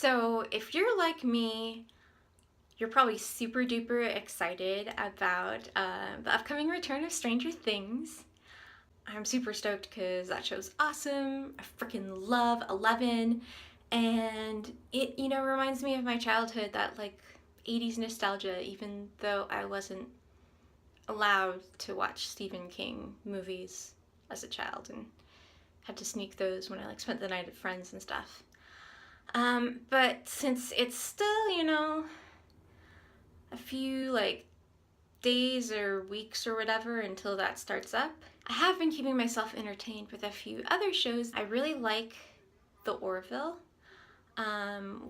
So if you're like me, you're probably super duper excited about the upcoming return of Stranger Things. I'm super stoked because that show's awesome. I freaking love 11, and it, reminds me of my childhood, that like 80s nostalgia, even though I wasn't allowed to watch Stephen King movies as a child and had to sneak those when I like spent the night at friends and stuff. But since it's still, a few like days or weeks or whatever until that starts up, I have been keeping myself entertained with a few other shows. I really like the Orville,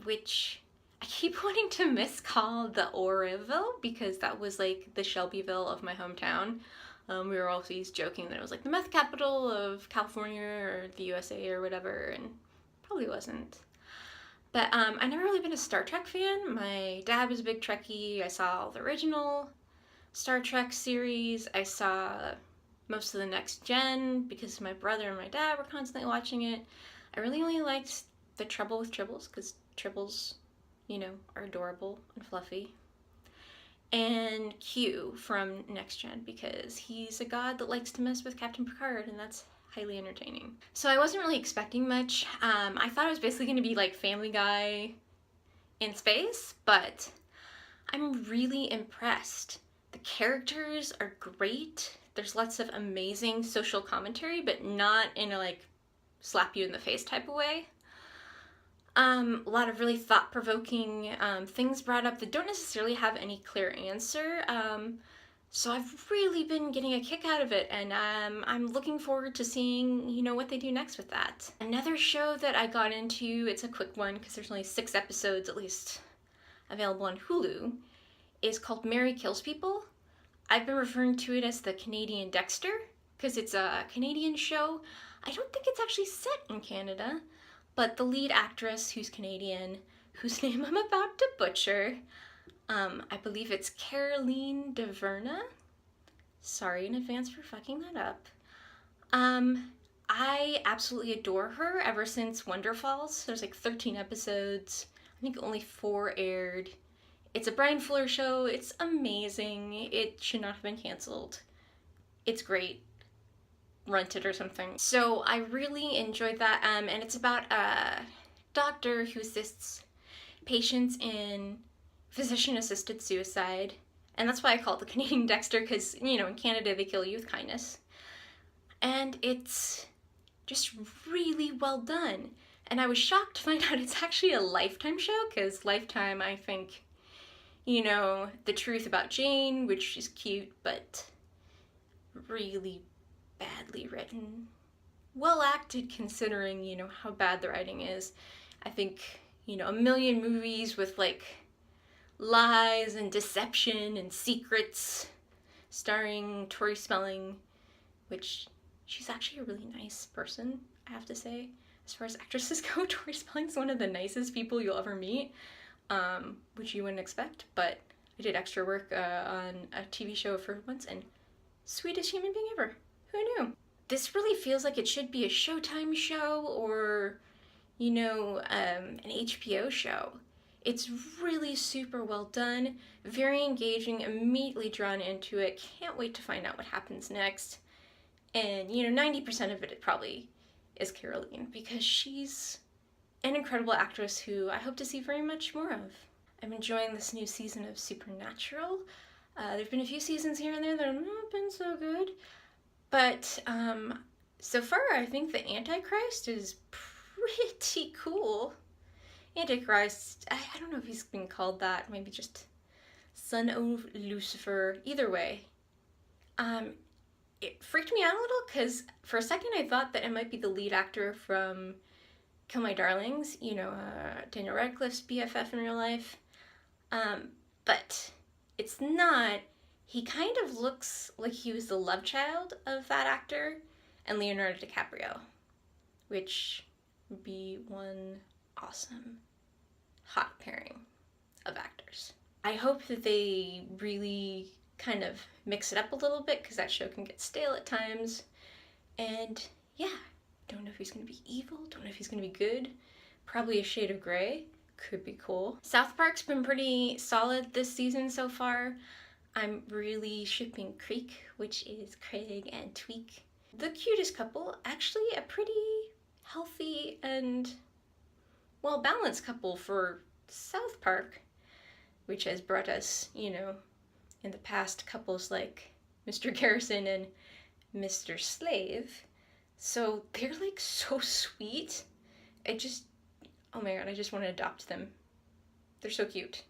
which I keep wanting to miscall the Orville because that was like the Shelbyville of my hometown. We were always joking that it was like the meth capital of California or the USA or whatever, and probably wasn't. But I never really been a Star Trek fan. My dad was a big Trekkie. I saw all the original Star Trek series. I saw most of the Next Gen because my brother and my dad were constantly watching it. I really only liked the Trouble with Tribbles because Tribbles, are adorable and fluffy. And Q from Next Gen because he's a god that likes to mess with Captain Picard, and that's highly entertaining. So I wasn't really expecting much. I thought it was basically going to be like Family Guy in space, but I'm really impressed. The characters are great. There's lots of amazing social commentary, but not in a like slap you in the face type of way. A lot of really thought-provoking things brought up that don't necessarily have any clear answer. So I've really been getting a kick out of it, and I'm looking forward to seeing, what they do next with that. Another show that I got into, it's a quick one because there's only 6 episodes at least available on Hulu, is called Mary Kills People. I've been referring to it as the Canadian Dexter because it's a Canadian show. I don't think it's actually set in Canada, but the lead actress, who's Canadian, whose name I'm about to butcher, I believe it's Caroline Deverna. Sorry in advance for fucking that up. I absolutely adore her ever since Wonder Falls. There's like 13 episodes. I think only 4 aired. It's a Brian Fuller show. It's amazing. It should not have been canceled. It's great. Rent it or something. So I really enjoyed that, and it's about a doctor who assists patients in physician-assisted suicide, and that's why I call it the Canadian Dexter, because, in Canada they kill you with kindness. And it's just really well done. And I was shocked to find out it's actually a Lifetime show, because Lifetime, I think, the truth about Jane, which is cute, but really badly written. Well acted considering, how bad the writing is. I think, a million movies with like lies and deception and secrets starring Tori Spelling, which she's actually a really nice person, I have to say. As far as actresses go, Tori Spelling's one of the nicest people you'll ever meet, which you wouldn't expect, but I did extra work on a TV show for once, and sweetest human being ever. Who knew? This really feels like it should be a Showtime show or, an HBO show. It's really super well done, very engaging, immediately drawn into it. Can't wait to find out what happens next. And, 90% of it probably is Caroline, because she's an incredible actress who I hope to see very much more of. I'm enjoying this new season of Supernatural. There've been a few seasons here and there that have not been so good. But so far, I think the Antichrist is pretty cool. Antichrist, I don't know if he's been called that, maybe just Son of Lucifer. Either way, it freaked me out a little because for a second I thought that it might be the lead actor from Kill My Darlings, Daniel Radcliffe's BFF in real life. But it's not. He kind of looks like he was the love child of that actor and Leonardo DiCaprio, which would be one awesome hot pairing of actors. I hope that they really kind of mix it up a little bit because that show can get stale at times. And yeah, don't know if he's going to be evil, don't know if he's going to be good. Probably a shade of gray. could be cool. South Park's been pretty solid this season so far. I'm really shipping Creek, which is Craig and Tweek. The cutest couple, actually a pretty healthy and well-balanced couple for South Park, which has brought us, you know, in the past couples like Mr. Garrison and Mr. Slave. So they're like so sweet. Oh my god, I just want to adopt them. They're so cute.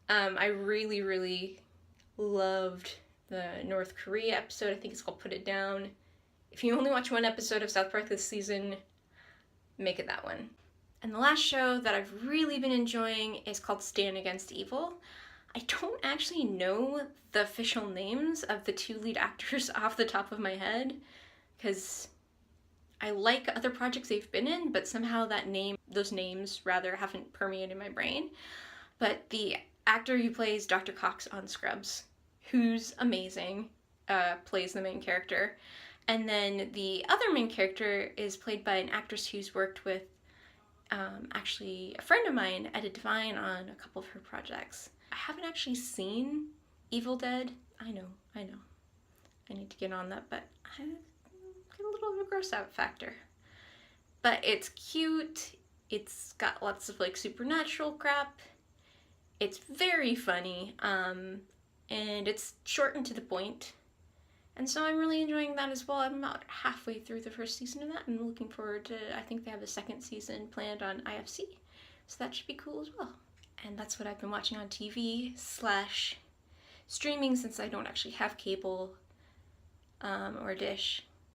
I really, really loved the North Korea episode. I think it's called Put It Down. If you only watch one episode of South Park this season, make it that one. And the last show that I've really been enjoying is called Stand Against Evil. I don't actually know the official names of the two lead actors off the top of my head, because I like other projects they've been in, but somehow those names rather, haven't permeated my brain. But the actor who plays Dr. Cox on Scrubs, who's amazing, plays the main character. And then the other main character is played by an actress who's worked with actually a friend of mine, Edda Devine, on a couple of her projects. I haven't actually seen Evil Dead. I know. I need to get on that, but I get a little bit of a gross out factor. But it's cute. It's got lots of like supernatural crap. It's very funny, and it's short and to the point. And so I'm really enjoying that as well. I'm about halfway through the first season of that. I'm looking forward to, I think they have a second season planned on IFC. So that should be cool as well. And that's what I've been watching on TV / streaming, since I don't actually have cable or Dish.